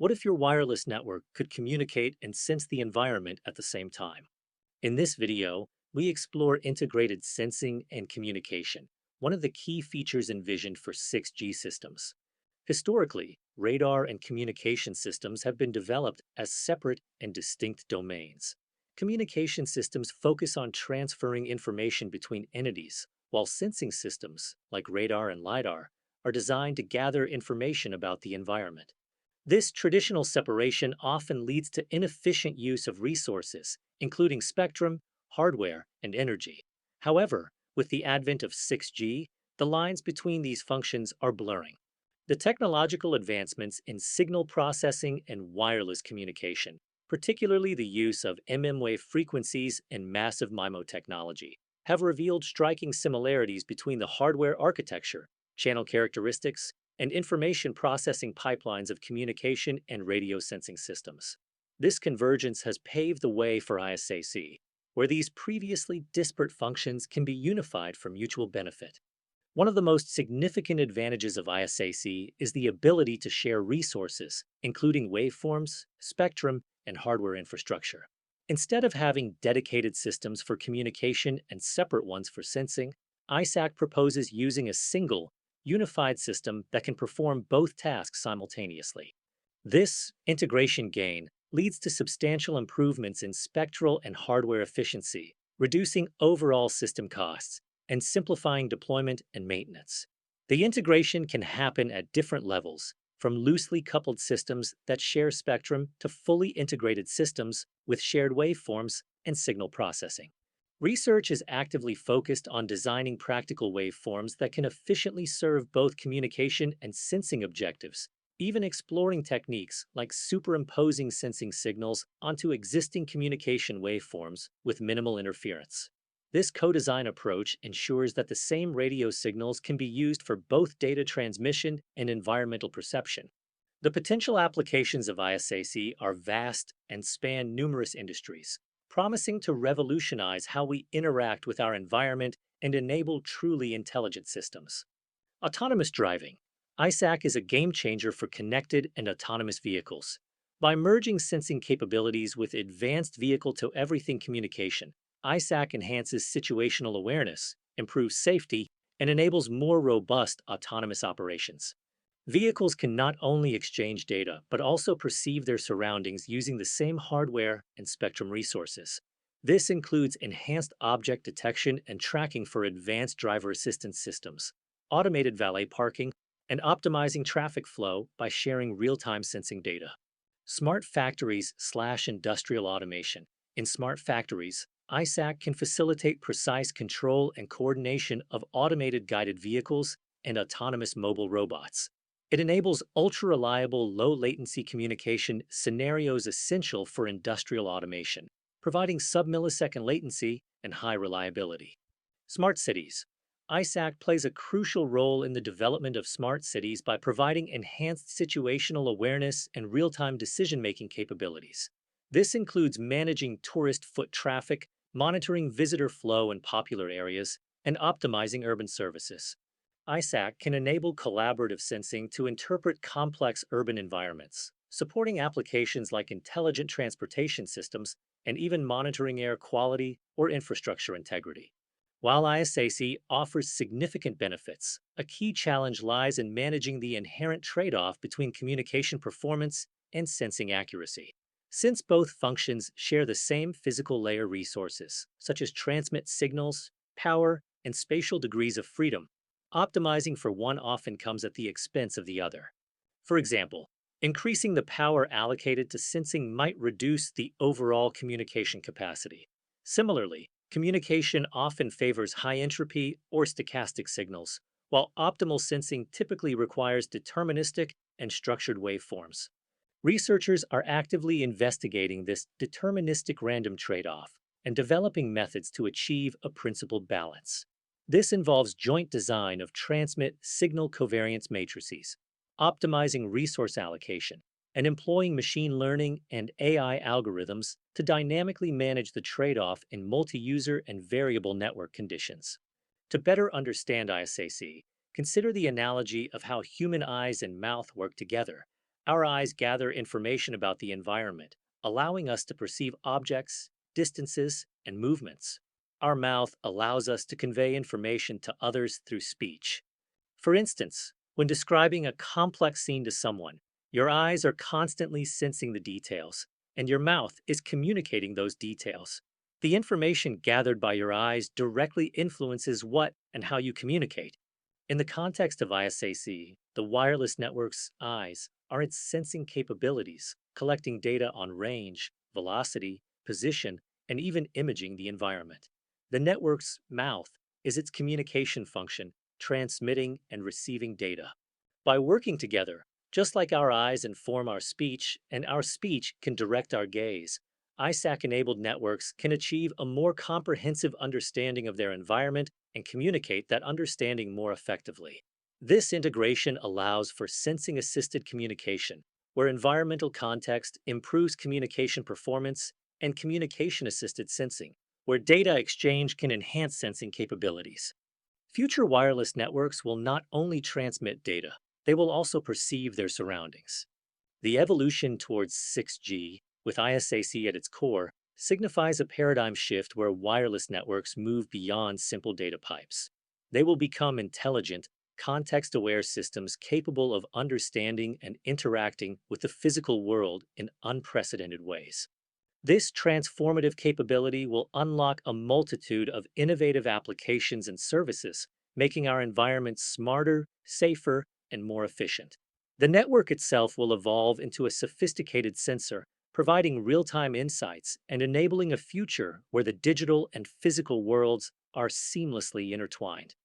What if your wireless network could communicate and sense the environment at the same time? In this video, we explore integrated sensing and communication, one of the key features envisioned for 6G systems. Historically, radar and communication systems have been developed as separate and distinct domains. Communication systems focus on transferring information between entities, while sensing systems, like radar and LiDAR, are designed to gather information about the environment. This traditional separation often leads to inefficient use of resources, including spectrum, hardware, and energy. However, with the advent of 6G, the lines between these functions are blurring. The technological advancements in signal processing and wireless communication, particularly the use of wave frequencies and massive MIMO technology, have revealed striking similarities between the hardware architecture, channel characteristics, and information processing pipelines of communication and radio sensing systems. This convergence has paved the way for ISAC, where these previously disparate functions can be unified for mutual benefit. One of the most significant advantages of ISAC is the ability to share resources, including waveforms, spectrum, and hardware infrastructure. Instead of having dedicated systems for communication and separate ones for sensing, ISAC proposes using a single, unified system that can perform both tasks simultaneously. This integration gain leads to substantial improvements in spectral and hardware efficiency, reducing overall system costs and simplifying deployment and maintenance. The integration can happen at different levels, from loosely coupled systems that share spectrum to fully integrated systems with shared waveforms and signal processing. Research is actively focused on designing practical waveforms that can efficiently serve both communication and sensing objectives, even exploring techniques like superimposing sensing signals onto existing communication waveforms with minimal interference. This co-design approach ensures that the same radio signals can be used for both data transmission and environmental perception. The potential applications of ISAC are vast and span numerous industries, promising to revolutionize how we interact with our environment and enable truly intelligent systems. Autonomous driving. ISAC is a game changer for connected and autonomous vehicles. By merging sensing capabilities with advanced vehicle-to-everything communication, ISAC enhances situational awareness, improves safety, and enables more robust autonomous operations. Vehicles can not only exchange data, but also perceive their surroundings using the same hardware and spectrum resources. This includes enhanced object detection and tracking for advanced driver assistance systems, automated valet parking, and optimizing traffic flow by sharing real-time sensing data. Smart factories/industrial automation. In smart factories, ISAC can facilitate precise control and coordination of automated guided vehicles and autonomous mobile robots. It enables ultra-reliable, low-latency communication scenarios essential for industrial automation, providing sub-millisecond latency and high reliability. Smart cities. ISAC plays a crucial role in the development of smart cities by providing enhanced situational awareness and real-time decision-making capabilities. This includes managing tourist foot traffic, monitoring visitor flow in popular areas, and optimizing urban services. ISAC can enable collaborative sensing to interpret complex urban environments, supporting applications like intelligent transportation systems and even monitoring air quality or infrastructure integrity. While ISAC offers significant benefits, a key challenge lies in managing the inherent trade-off between communication performance and sensing accuracy. Since both functions share the same physical layer resources, such as transmit signals, power, and spatial degrees of freedom, optimizing for one often comes at the expense of the other. For example, increasing the power allocated to sensing might reduce the overall communication capacity. Similarly, communication often favors high entropy or stochastic signals, while optimal sensing typically requires deterministic and structured waveforms. Researchers are actively investigating this deterministic random trade-off and developing methods to achieve a principled balance. This involves joint design of transmit signal covariance matrices, optimizing resource allocation, and employing machine learning and AI algorithms to dynamically manage the trade-off in multi-user and variable network conditions. To better understand ISAC, consider the analogy of how human eyes and mouth work together. Our eyes gather information about the environment, allowing us to perceive objects, distances, and movements. Our mouth allows us to convey information to others through speech. For instance, when describing a complex scene to someone, your eyes are constantly sensing the details, and your mouth is communicating those details. The information gathered by your eyes directly influences what and how you communicate. In the context of ISAC, the wireless network's eyes are its sensing capabilities, collecting data on range, velocity, position, and even imaging the environment. The network's mouth is its communication function, transmitting and receiving data. By working together, just like our eyes inform our speech and our speech can direct our gaze, ISAC enabled networks can achieve a more comprehensive understanding of their environment and communicate that understanding more effectively. This integration allows for sensing assisted communication, where environmental context improves communication performance, and communication assisted sensing, where data exchange can enhance sensing capabilities. Future wireless networks will not only transmit data, they will also perceive their surroundings. The evolution towards 6G, with ISAC at its core, signifies a paradigm shift where wireless networks move beyond simple data pipes. They will become intelligent, context aware systems capable of understanding and interacting with the physical world in unprecedented ways. This transformative capability will unlock a multitude of innovative applications and services, making our environment smarter, safer, and more efficient. The network itself will evolve into a sophisticated sensor, providing real time insights and enabling a future where the digital and physical worlds are seamlessly intertwined.